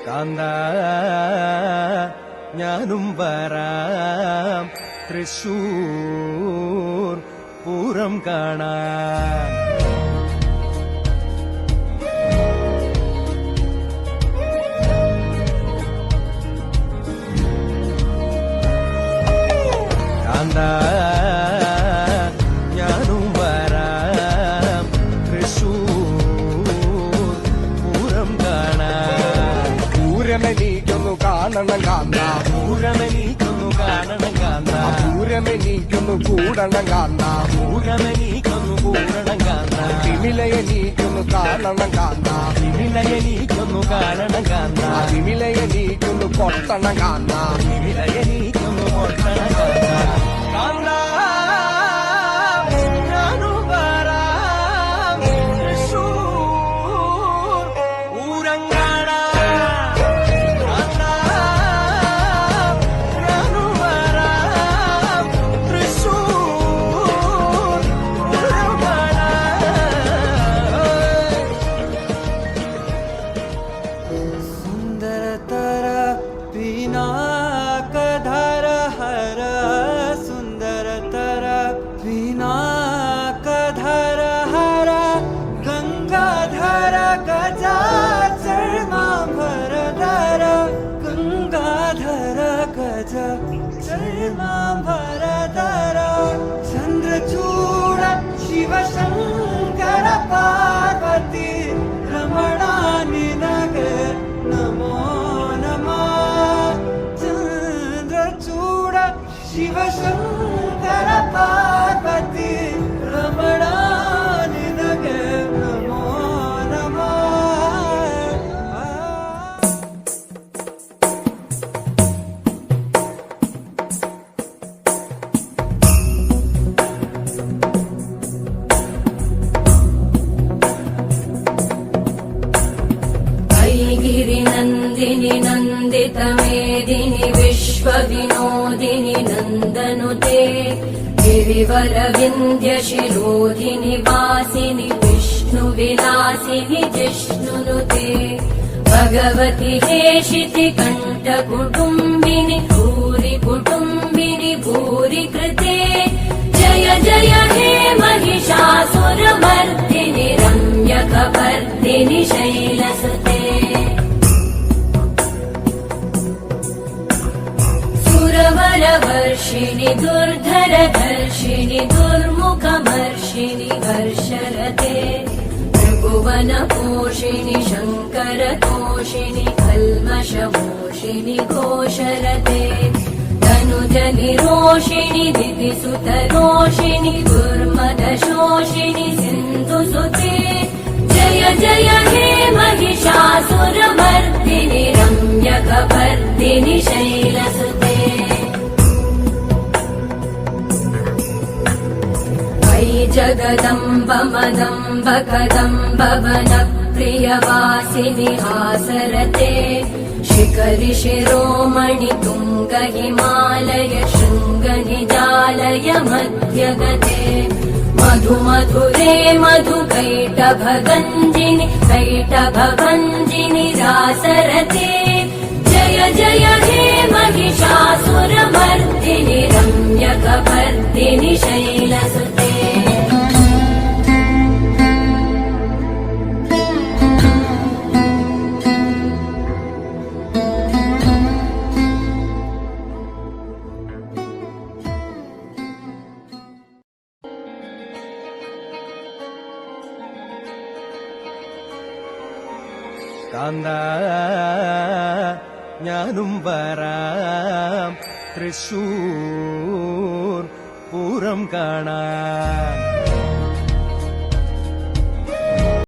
കാന്ത ഞാനും വരാം തൃശൂർ പൂരം കാണാൻ. കാന്ത ഞാനും വരാം തൃശൂർ പൂരം കാണാൻ. പൂരമെനിക്കൊന്നു കാണണം കാന്ത, പൂരമെനിക്കൊന്നു കാണണം കാന്ത, പൂരമെനിക്കൊന്നു കൂടണം കാന്ത, പൂരമെനിക്കൊന്നു കൂടണം കാന്ത, വിമിലയെനിക്കൊന്നു കാണണം കാന്ത, വിമിലയെനിക്കൊന്നു കാണണം കാന്ത, വിമിലയെനിക്കൊന്നു കൊട്ടണം കാന്ത, വിമിലയെനിക്കൊന്നു കൊട്ടണം കാന്ത. കാന്ത ഞാനും വരാം തൃശൂർ പൂരം കാണാൻ. കാന്ത ഞാനും വരാം തൃശൂർ പൂരം കാണാൻ. सुन्दरतर पिनाकधर हर सुन्दरतर पिनाकधर हर गङ्गाधर गजाचर्माभरधर गङ्गाधर गजाचर्माभरधर चन्द्रचूड शिवशङ्कर पार्वती रमणा निनगे नमो नमः. चन्द्रचूड शिवशङ्कर पार्वती रमणा निनगे नमो नमः. गिरिनन्दिनि नन्दितमेदिनि विश्वविनोदिनि नन्दनुते गिरिवरविन्द्यशिरोधिनि वासिनि विष्णुविलासिनि जिष्णुनुते भगवति हेशिति कण्ठकुटुम्बिनि भूरि कुटुम्बिनि भूरि कृते जय जय हे महिषासुरमर्दिनि रम्यकपर्दिनि शैलसुते सुरवरवर्षिणि दुर्धरधर्षिणि दुर्मुखमर्षिणि हर्षरते त्रिभुवनपोषिणि शङ्करतोषिणि कल्मषमोषिणि घोषरते धनुजनिरोषिणि दितिसुतरोषिणि दुर्मदशोषिणि सिन्धुसुते जय जय हे महिषासुरमर्दिनि रम्यकपर्दिनि शैलसुते अयि जगदम्ब मदम्ब कदम्ब वनप्रियवासिनि हासरते शिखरि शिरोमणि तुङ्ग हिमालय शृङ्ग निजालय मध्यगते मधु मधुरे मधु कैटभगञ्जिनि कैटभभञ्जिनि रासरते जय जय हे महिषासुरमर्दिनि रम्यकपर्दिनि शैलसुते കാന്ത ഞാനും വരാം തൃശൂർ പൂരം കാണാൻ.